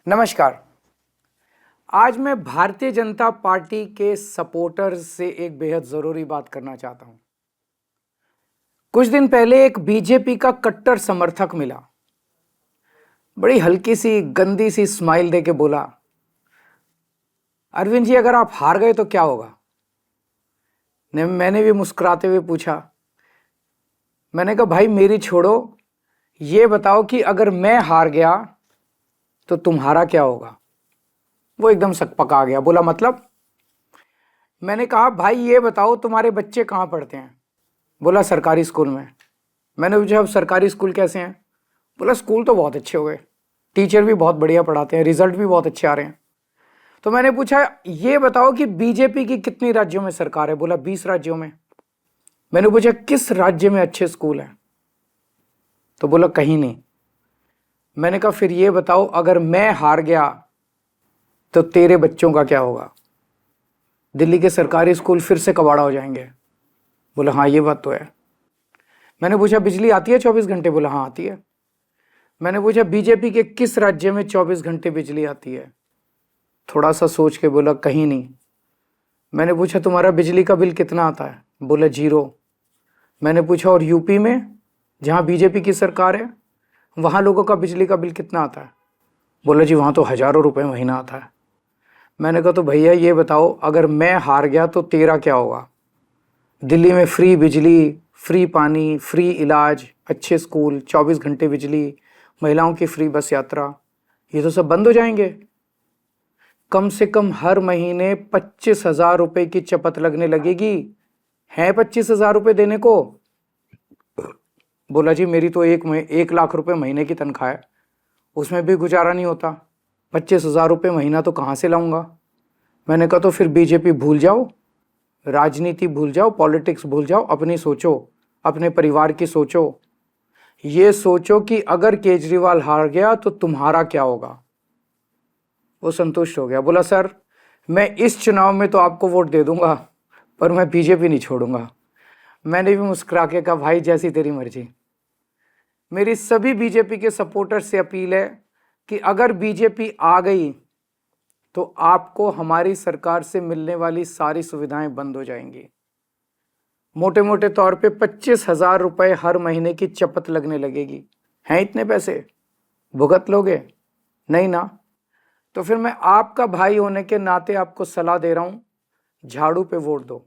नमस्कार। आज मैं भारतीय जनता पार्टी के सपोर्टर्स से एक बेहद जरूरी बात करना चाहता हूं। कुछ दिन पहले एक बीजेपी का कट्टर समर्थक मिला, बड़ी हल्की सी गंदी सी स्माइल देके बोला, अरविंद जी अगर आप हार गए तो क्या होगा। मैंने भी मुस्कुराते हुए पूछा, मैंने कहा भाई मेरी छोड़ो, ये बताओ कि अगर मैं हार गया तो तुम्हारा क्या होगा। वो एकदम सकपका गया, बोला मतलब। मैंने कहा भाई ये बताओ तुम्हारे बच्चे कहाँ पढ़ते हैं। बोला सरकारी स्कूल में। मैंने पूछा अब सरकारी स्कूल कैसे हैं। बोला स्कूल तो बहुत अच्छे हो गए, टीचर भी बहुत बढ़िया पढ़ाते हैं, रिजल्ट भी बहुत अच्छे आ रहे हैं। तो मैंने पूछा ये बताओ कि बीजेपी की कितनी राज्यों में सरकार है। बोला 20 राज्यों में। मैंने पूछा किस राज्य में अच्छे स्कूल हैं, तो बोला कहीं नहीं। मैंने कहा फिर ये बताओ अगर मैं हार गया तो तेरे बच्चों का क्या होगा। दिल्ली के सरकारी स्कूल फिर से कबाड़ा हो जाएंगे। बोला हाँ ये बात तो है। मैंने पूछा बिजली आती है 24 घंटे। बोला हाँ आती है। मैंने पूछा बीजेपी के किस राज्य में 24 घंटे बिजली आती है। थोड़ा सा सोच के बोला कहीं नहीं। मैंने पूछा तुम्हारा बिजली का बिल कितना आता है। बोला 0। मैंने पूछा और यूपी में जहाँ बीजेपी की सरकार है वहाँ लोगों का बिजली का बिल कितना आता है। बोला जी वहाँ तो हज़ारों रुपये महीना आता है। मैंने कहा तो भैया ये बताओ अगर मैं हार गया तो तेरा क्या होगा। दिल्ली में फ्री बिजली, फ्री पानी, फ्री इलाज, अच्छे स्कूल, 24 घंटे बिजली, महिलाओं की फ्री बस यात्रा, ये तो सब बंद हो जाएंगे। कम से कम हर महीने 25,000 रुपये की चपत लगने लगेगी। है 25,000 रुपये देने को। बोला जी मेरी तो 1 लाख रुपये महीने की तनख्वाह है, उसमें भी गुजारा नहीं होता, 25,000 रुपये महीना तो कहाँ से लाऊंगा। मैंने कहा तो फिर बीजेपी भूल जाओ, राजनीति भूल जाओ, पॉलिटिक्स भूल जाओ, अपनी सोचो, अपने परिवार की सोचो। ये सोचो कि अगर केजरीवाल हार गया तो तुम्हारा क्या होगा। वो संतुष्ट हो गया। बोला सर मैं इस चुनाव में तो आपको वोट दे दूंगा पर मैं बीजेपी नहीं छोड़ूंगा। मैंने भी मुस्कुरा के कहा भाई जैसी तेरी मर्जी। मेरी सभी बीजेपी के सपोर्टर से अपील है कि अगर बीजेपी आ गई तो आपको हमारी सरकार से मिलने वाली सारी सुविधाएं बंद हो जाएंगी। मोटे मोटे तौर पे 25,000 रुपये हर महीने की चपत लगने लगेगी। हैं इतने पैसे भुगत लोगे? नहीं ना। तो फिर मैं आपका भाई होने के नाते आपको सलाह दे रहा हूं, झाड़ू पे वोट दो।